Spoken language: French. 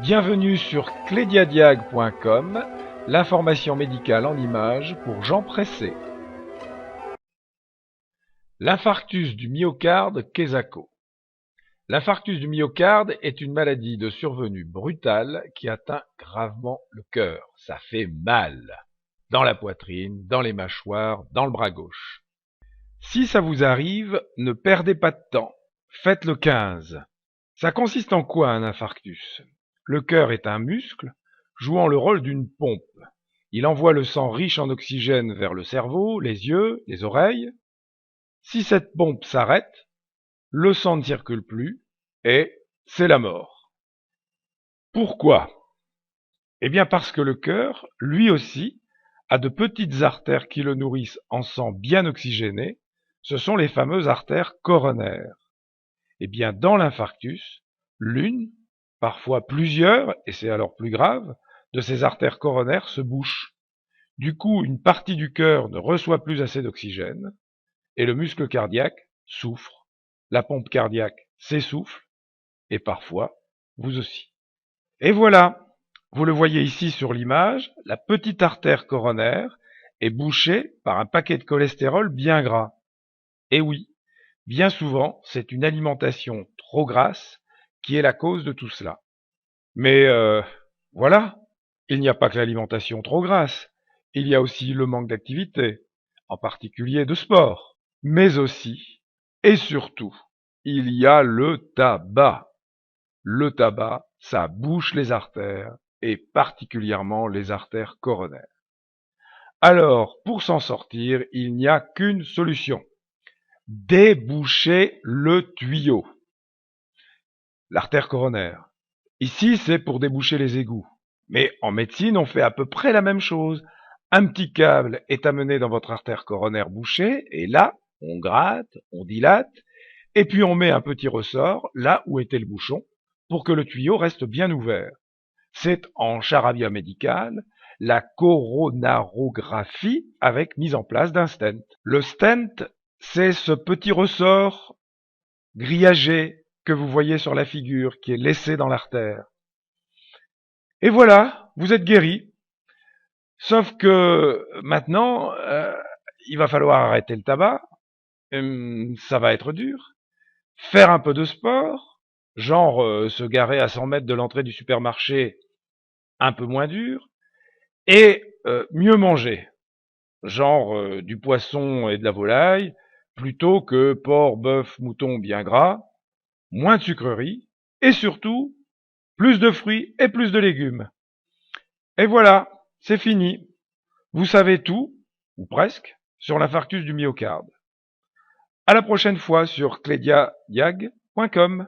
Bienvenue sur clédiadiag.com, l'information médicale en images pour gens pressés. L'infarctus du myocarde Quezako. L'infarctus du myocarde est une maladie de survenue brutale qui atteint gravement le cœur. Ça fait mal. Dans la poitrine, dans les mâchoires, dans le bras gauche. Si ça vous arrive, ne perdez pas de temps. Faites le 15. Ça consiste en quoi un infarctus? Le cœur est un muscle jouant le rôle d'une pompe. Il envoie le sang riche en oxygène vers le cerveau, les yeux, les oreilles. Si cette pompe s'arrête, le sang ne circule plus et c'est la mort. Pourquoi? Eh bien parce que le cœur, lui aussi, a de petites artères qui le nourrissent en sang bien oxygéné. Ce sont les fameuses artères coronaires. Eh bien dans l'infarctus, l'une, parfois plusieurs, et c'est alors plus grave, de ces artères coronaires se bouchent. Du coup, une partie du cœur ne reçoit plus assez d'oxygène, et le muscle cardiaque souffre. La pompe cardiaque s'essouffle, et parfois, vous aussi. Et voilà, vous le voyez ici sur l'image, la petite artère coronaire est bouchée par un paquet de cholestérol bien gras. Et oui, bien souvent, c'est une alimentation trop grasse qui est la cause de tout cela. Mais voilà, il n'y a pas que l'alimentation trop grasse, il y a aussi le manque d'activité, en particulier de sport, mais aussi, et surtout, il y a le tabac. Le tabac, ça bouche les artères, et particulièrement les artères coronaires. Alors, pour s'en sortir, il n'y a qu'une solution. Déboucher le tuyau. L'artère coronaire. Ici, c'est pour déboucher les égouts. Mais en médecine, on fait à peu près la même chose. Un petit câble est amené dans votre artère coronaire bouchée, et là, on gratte, on dilate, et puis on met un petit ressort là où était le bouchon, pour que le tuyau reste bien ouvert. C'est en charabia médicale la coronarographie avec mise en place d'un stent. Le stent, c'est ce petit ressort grillagé que vous voyez sur la figure, qui est laissé dans l'artère. Et voilà, vous êtes guéri. Sauf que maintenant, il va falloir arrêter le tabac. Ça va être dur. Faire un peu de sport, genre se garer à 100 mètres de l'entrée du supermarché, un peu moins dur. Et mieux manger, genre du poisson et de la volaille, plutôt que porc, bœuf, mouton bien gras, moins de sucreries, et surtout, plus de fruits et plus de légumes. Et voilà, c'est fini. Vous savez tout, ou presque, sur l'infarctus du myocarde. À la prochaine fois sur clédiadiag.com.